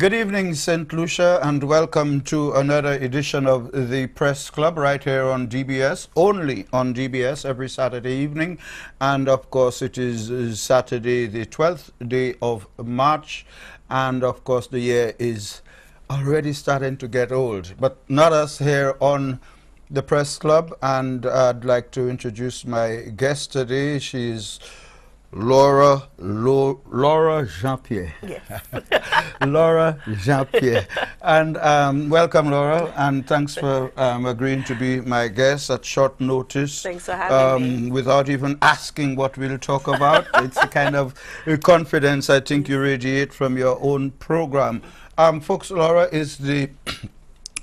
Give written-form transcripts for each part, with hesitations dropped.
Good evening, St. Lucia, and welcome to another edition of the Press Club right here on DBS, only on DBS every Saturday evening. And of course, it is Saturday, the 12th day of March. And of course, the year is already starting to get old, but not us here on the Press Club. And I'd like to introduce my guest today. She's Laura Jean-Pierre. Yes. Laura Jean-Pierre. And welcome, Laura, and thanks for agreeing to be my guest at short notice. Thanks for having me. Without even asking what we'll talk about. It's a kind of confidence I think you radiate from your own program. Folks, Laura is the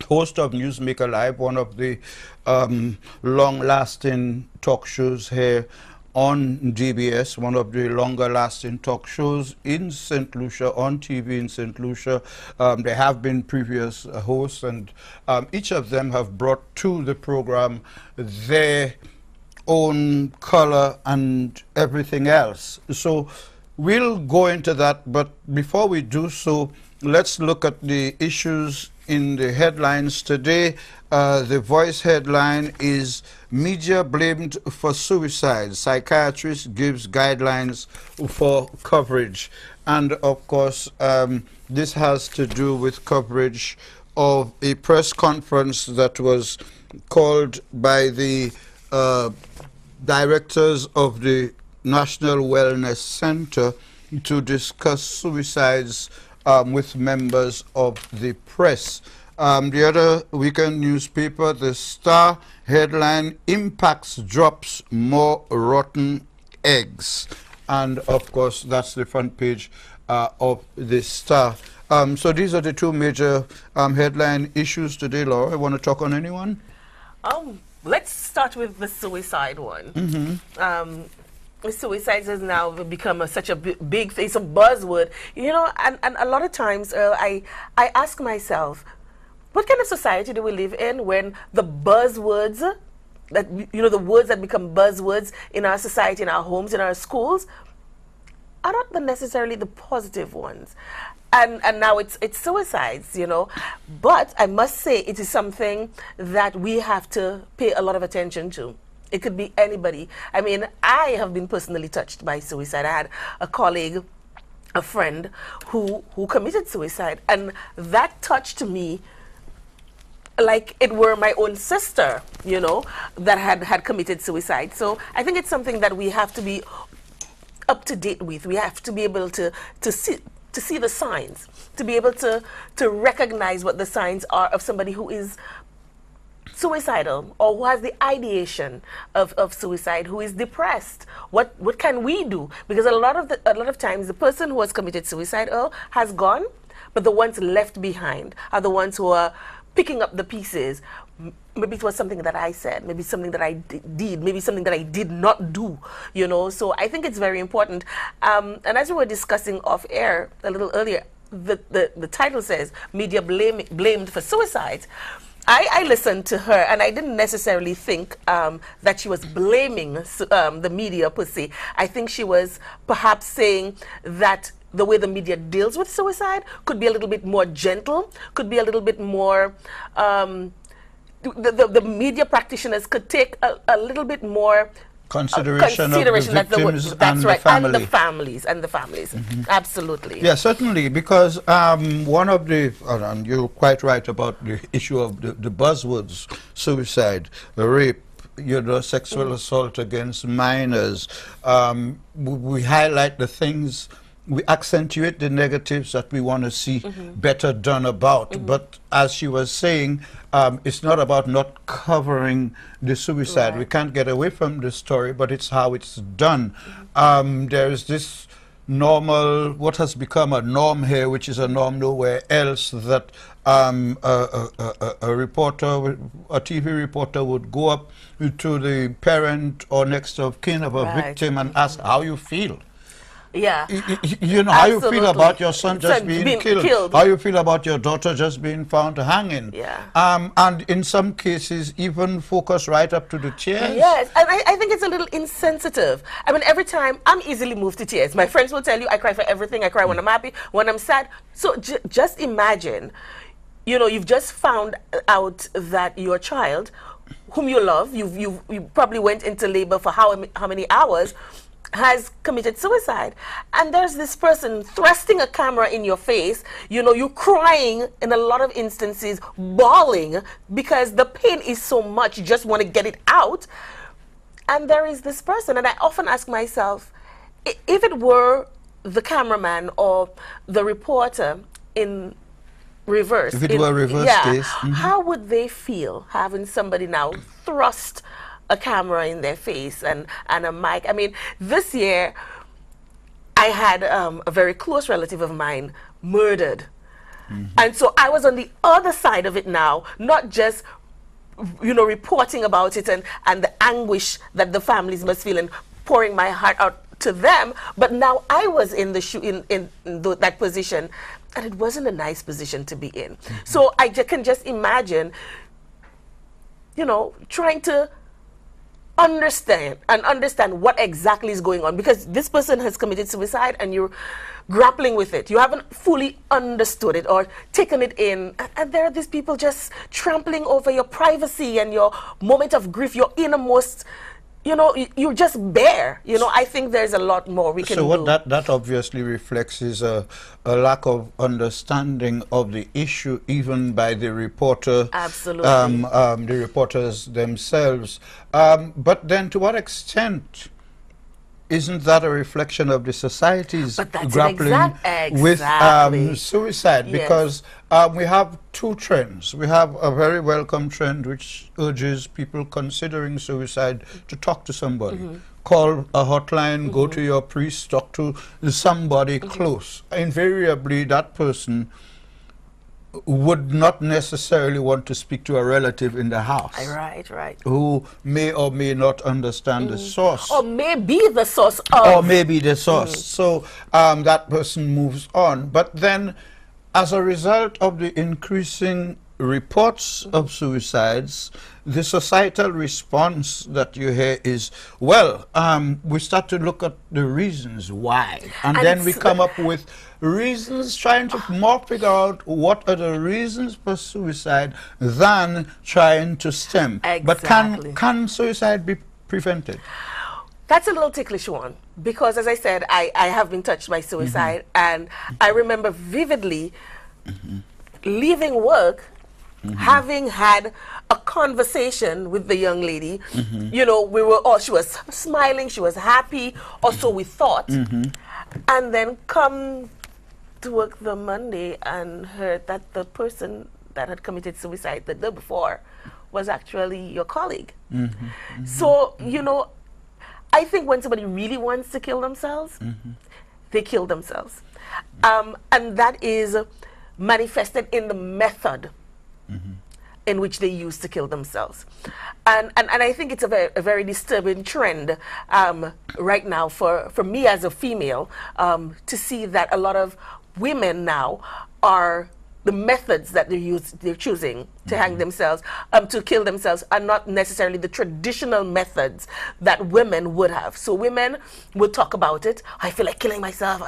host of Newsmaker Live, one of the long-lasting talk shows here on DBS, one of the longer-lasting talk shows in St. Lucia, on TV in St. Lucia. There have been previous hosts, and each of them have brought to the program their own color and everything else. So we'll go into that, but before we do so, let's look at the issues in the headlines today. The Voice headline is "Media Blamed for Suicide. Psychiatrist Gives Guidelines for Coverage." And of course, this has to do with coverage of a press conference that was called by the directors of the National Wellness Center to discuss suicides with members of the press. The other weekend newspaper, The Star, headline, "Impacts Drops More Rotten Eggs." And of course, that's the front page of The Star. So these are the two major headline issues today, Laura. Want to talk on anyone? Let's start with the suicide one. Suicide has now become such a big thing, it's a buzzword, you know, and a lot of times I ask myself, what kind of society do we live in when the buzzwords, that, you know, the words that become buzzwords in our society, in our homes, in our schools, are not necessarily the positive ones. And now it's suicides, you know. But I must say it is something that we have to pay a lot of attention to. It could be anybody. I mean, I have been personally touched by suicide. I had a colleague, a friend, who committed suicide, and that touched me like it were my own sister, you know, that had committed suicide. So I think it's something that we have to be up to date with. We have to be able to see the signs, to be able to recognize what the signs are of somebody who is suicidal or who has the ideation of suicide, who is depressed. What can we do? Because a lot of times the person who has committed suicide has gone, but the ones left behind are the ones who are picking up the pieces. Maybe it was something that I said, maybe something that I did, maybe something that I did not do, you know. So I think it's very important. And as we were discussing off air a little earlier, the title says "Media Blamed for Suicides." I listened to her, and I didn't necessarily think that she was blaming the media per se. I think she was perhaps saying that the way the media deals with suicide could be a little bit more gentle, could be a little bit more, the media practitioners could take a little bit more consideration of the victims and the family. And the families. Absolutely. Yeah, certainly, because one of the, and you're quite right about the issue of the buzzwords, suicide, rape, you know, sexual assault against minors. We highlight the things, we accentuate the negatives that we want to see better done about. But as she was saying, it's not about not covering the suicide. Right. We can't get away from the story, but it's how it's done. There's this normal, what has become a norm here, which is a norm nowhere else, that a reporter, a TV reporter would go up to the parent or next of kin of a victim and ask how you feel. Yeah. You know, how you feel Absolutely. about your son just being killed, how you feel about your daughter just being found hanging. Yeah. And in some cases, even focus right up to the tears. Yes, and I think it's a little insensitive. I mean, every time I'm easily moved to tears. My friends will tell you I cry for everything. I cry when I'm happy, when I'm sad. So just imagine, you know, you've just found out that your child, whom you love, you probably went into labor for how many hours, has committed suicide. And there's this person thrusting a camera in your face, you know, you crying in a lot of instances, bawling because the pain is so much, you just want to get it out. And there is this person, and I often ask myself, if it were the cameraman or the reporter in reverse. If it were reverse case. How would they feel having somebody now thrust a camera in their face and a mic? I mean, this year I had a very close relative of mine murdered. And so I was on the other side of it now, not just, you know, reporting about it and the anguish that the families must feel and pouring my heart out to them, but now I was in the that position, and it wasn't a nice position to be in. So I can just imagine, you know, trying to understand what exactly is going on, because this person has committed suicide and you're grappling with it. You haven't fully understood it or taken it in, and there are these people just trampling over your privacy and your moment of grief, your innermost, you know, you're just bare. You know, I think there's a lot more we can do. So what that obviously reflects is a lack of understanding of the issue, even by the reporter. Absolutely. The reporters themselves. But then to what extent isn't that a reflection of the society's grappling with suicide? Yes. Because we have two trends. We have a very welcome trend which urges people considering suicide to talk to somebody. Call a hotline, go to your priest, talk to somebody close. Invariably, that person would not necessarily want to speak to a relative in the house. Right. Who may or may not understand the source. Or may be the source of. Or maybe the source. So that person moves on. But then, as a result of the increasing reports of suicides, the societal response that you hear is, well, we start to look at the reasons why. And then we come up with reasons, trying to more figure out what are the reasons for suicide than trying to stem. Exactly. But can suicide be prevented? That's a little ticklish one, because as I said, I have been touched by suicide, and I remember vividly leaving work, having had a conversation with the young lady. You know, she was smiling, she was happy, or so we thought. And then come to work the Monday and heard that the person that had committed suicide the day before was actually your colleague. So, you know, I think when somebody really wants to kill themselves, they kill themselves. And that is manifested in the method in which they use to kill themselves. And I think it's a very disturbing trend right now for me as a female to see that a lot of women now are, the methods that they're choosing to hang themselves, to kill themselves, are not necessarily the traditional methods that women would have. So women will talk about it. I feel like killing myself,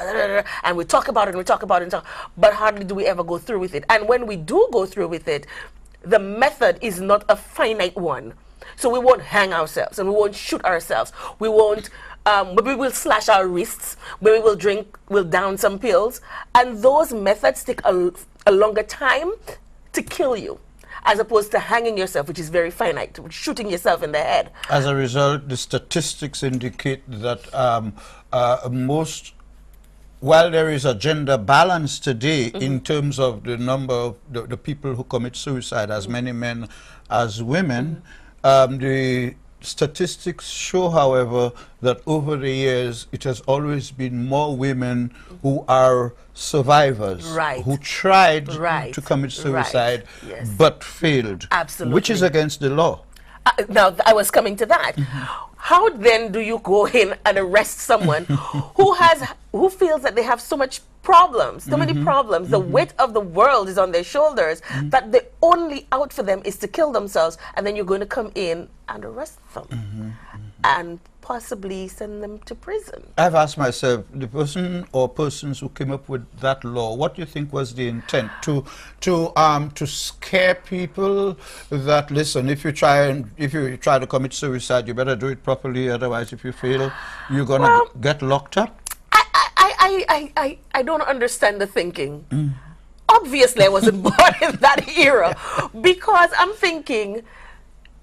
and we talk about it and we talk about it, but hardly do we ever go through with it. And when we do go through with it, the method is not a finite one. So we won't hang ourselves and we won't shoot ourselves. We won't, maybe we'll slash our wrists, maybe we'll down some pills. And those methods take a longer time to kill you, as opposed to hanging yourself, which is very finite, shooting yourself in the head. As a result, the statistics indicate that while there is a gender balance today in terms of the number of the people who commit suicide, as many men as women, the statistics show, however, that over the years it has always been more women who are survivors, who tried to commit suicide but failed, Absolutely. which is against the law. Now, I was coming to that. how then do you go in and arrest someone who feels that they have so much problems, so many problems, the weight of the world is on their shoulders, that the only out for them is to kill themselves, and then you're going to come in and arrest them and possibly send them to prison? I've asked myself, the person or persons who came up with that law, what do you think was the intent? To scare people that, listen, if you try to commit suicide, you better do it properly, otherwise if you fail, you're gonna get locked up? I don't understand the thinking. Obviously I wasn't born in that era, because I'm thinking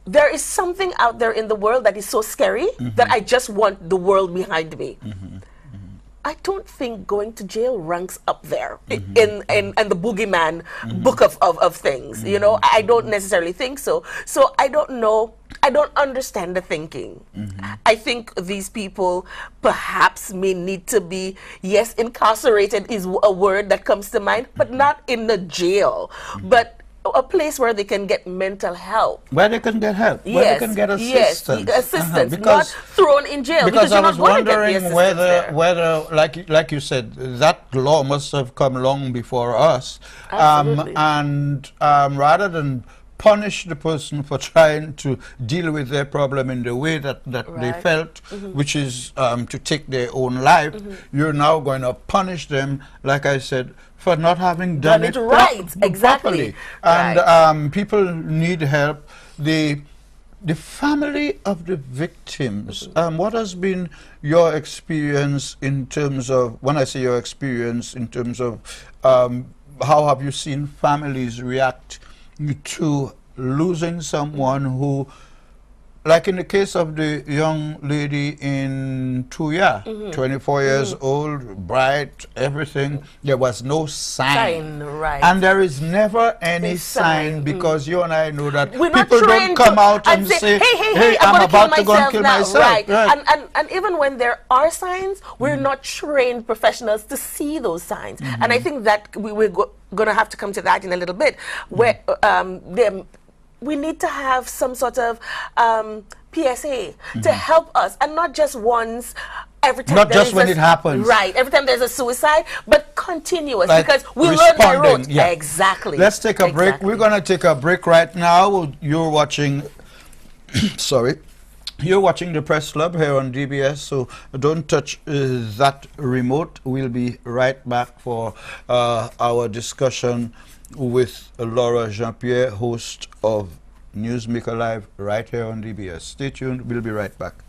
there is something out there in the world that is so scary that I just want the world behind me. I don't think going to jail ranks up there in the boogeyman book of things. You know, I don't necessarily think so. So I don't know. I don't understand the thinking. I think these people perhaps may need to be, yes, incarcerated is a word that comes to mind, but not in the jail. But a place where they can get mental help. Where they can get help. Where they can get assistance. Yes, assistance, not thrown in jail. Because I was wondering whether, like you said, that law must have come long before us. And rather than punish the person for trying to deal with their problem in the way that they felt, which is to take their own life, you're now going to punish them, like I said, for not having done it right, exactly. properly. And people need help. The family of the victims, what has been your experience in terms of, when I say your experience, in terms of how have you seen families react to losing someone who, like in the case of the young lady in Tuya, 24 years old, bright, everything, there was no sign. And there is never any sign, because you and I know that people don't come out and say, hey, I'm about to go and kill myself. And even when there are signs, we're not trained professionals to see those signs. And I think that we're going to have to come to that in a little bit, where we need to have some sort of PSA to help us, and not just once, every time. Not just when it happens. Right, every time there's a suicide, but continuous, like because we learn by rote. Yeah. Exactly. Let's take a break. We're going to take a break right now. You're watching, sorry. You're watching the Press Club here on DBS, so don't touch that remote. We'll be right back for our discussion with Laura Jean-Pierre, host of Newsmaker Live, right here on DBS. Stay tuned. We'll be right back.